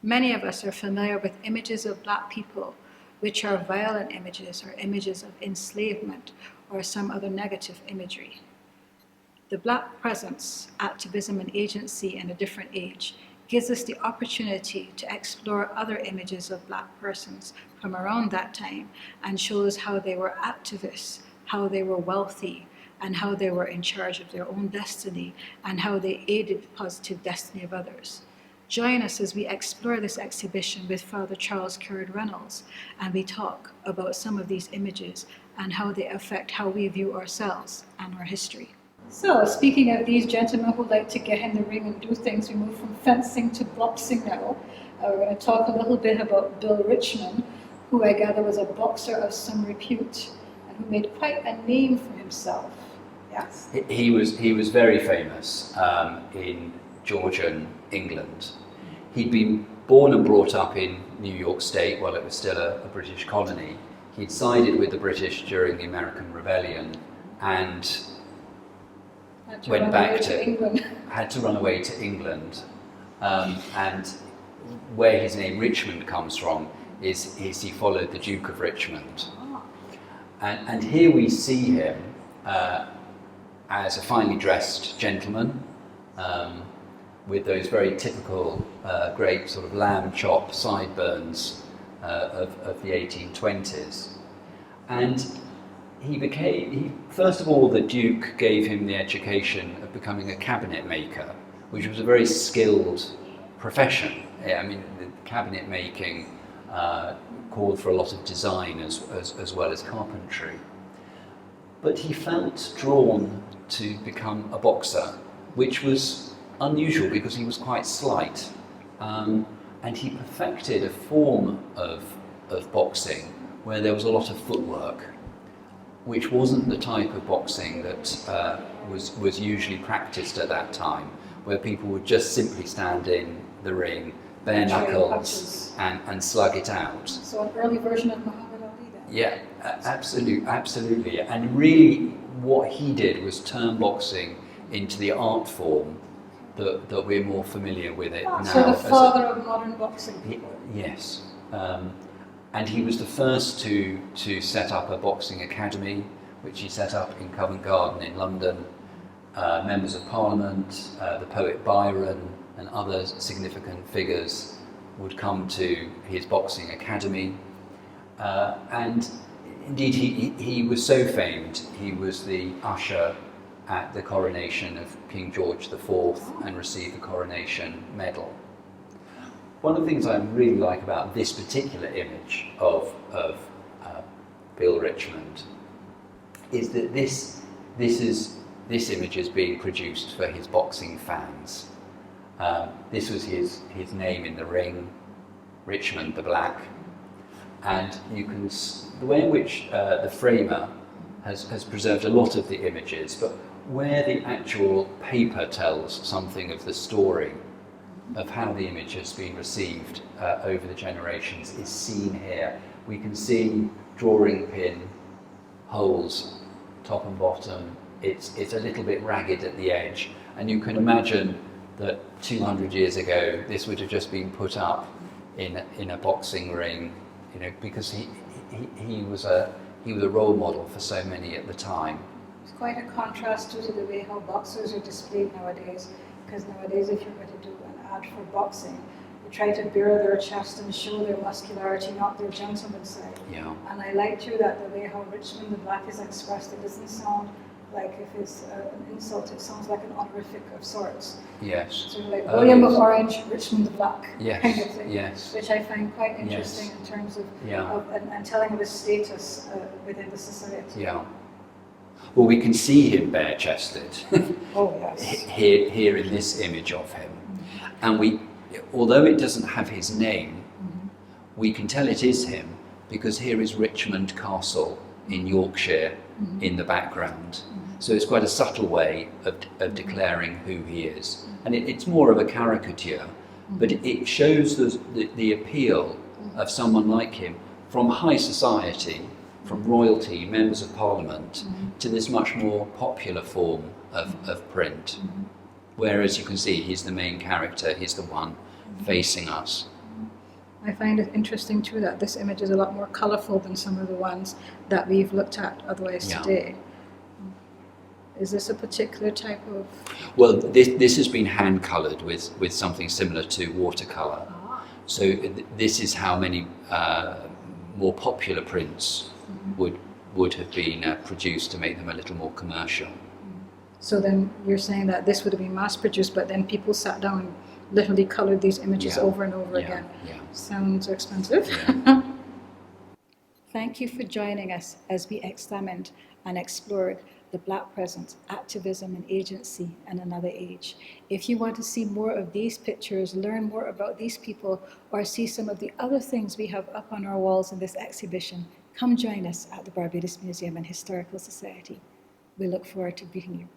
Many of us are familiar with images of black people, which are violent images or images of enslavement or some other negative imagery. The black presence, activism, and agency in a different age gives us the opportunity to explore other images of black persons from around that time and shows how they were activists, how they were wealthy, and how they were in charge of their own destiny and how they aided the positive destiny of others. Join us as we explore this exhibition with Father Charles Currid Reynolds, and we talk about some of these images and how they affect how we view ourselves and our history. So, speaking of these gentlemen who like to get in the ring and do things, we move from fencing to boxing now. We're going to talk a little bit about Bill Richmond, who I gather was a boxer of some repute and who made quite a name for himself. Yes. He was very famous in Georgian England. He'd been born and brought up in New York State while it was still a British colony. He'd sided with the British during the American Rebellion and went back to England. Had to run away to England. And where his name Richmond comes from is he followed the Duke of Richmond. Oh. And here we see him as a finely dressed gentleman, with those very typical great sort of lamb chop sideburns of the 1820s. And first of all, the Duke gave him the education of becoming a cabinet maker, which was a very skilled profession. I mean, the cabinet making called for a lot of design as well as carpentry. But he felt drawn to become a boxer, which was unusual because he was quite slight, and he perfected a form of boxing where there was a lot of footwork, which wasn't the type of boxing that was usually practiced at that time, where people would just simply stand in the ring, bare knuckles, and slug it out. So an early version of Muhammad Ali then? Yeah, absolutely. And really what he did was turn boxing into the art form that we're more familiar with it now. So the father of modern boxing. Yes. And he was the first to set up a boxing academy, which he set up in Covent Garden in London. Members of Parliament, the poet Byron, and other significant figures would come to his boxing academy. And indeed, he was so famed, he was the usher at the coronation of King George IV and received the coronation medal. One of the things I really like about this particular image of Bill Richmond is that this image is being produced for his boxing fans. This was his name in the ring, Richmond the Black, and the way in which the framer has preserved a lot of the images, but where the actual paper tells something of the story of how the image has been received over the generations is seen here. We can see drawing pin holes, top and bottom. It's a little bit ragged at the edge, and you can imagine that 200 years ago this would have just been put up in a boxing ring, because he was a role model for so many at the time. It's quite a contrast to the way how boxers are displayed nowadays, because nowadays if you're going to do an ad for boxing, they try to bare their chest and show their muscularity, not their gentleman side. Yeah. And I like too that the way how Richmond the Black is expressed, it doesn't sound like if it's an insult, it sounds like an honorific of sorts. Yes. So like William of Orange, Richmond the Black, yes. kind of thing. Yes. Which I find quite interesting, yes. in terms of, yeah. and telling of his status within the society. Yeah. Well, we can see him bare-chested. Oh yes. Here in this image of him, and although it doesn't have his name, we can tell it is him because here is Richmond Castle in Yorkshire in the background. So it's quite a subtle way of declaring who he is, and it's more of a caricature, but it shows the appeal of someone like him from high society, from royalty, members of parliament, to this much more popular form of print. Whereas you can see he's the main character, he's the one facing us. I find it interesting too that this image is a lot more colourful than some of the ones that we've looked at otherwise Yeah. today. Is this a particular type of... Well, this has been hand coloured with something similar to watercolour. Ah. So this is how many more popular prints would have been produced to make them a little more commercial. So then you're saying that this would have been mass produced, but then people sat down and literally coloured these images Yeah. over and over Yeah. again. Yeah. Sounds expensive. Yeah. Thank you for joining us as we examined and explored the Black presence, activism and agency in another age. If you want to see more of these pictures, learn more about these people, or see some of the other things we have up on our walls in this exhibition, come join us at the Barbados Museum and Historical Society. We look forward to meeting you.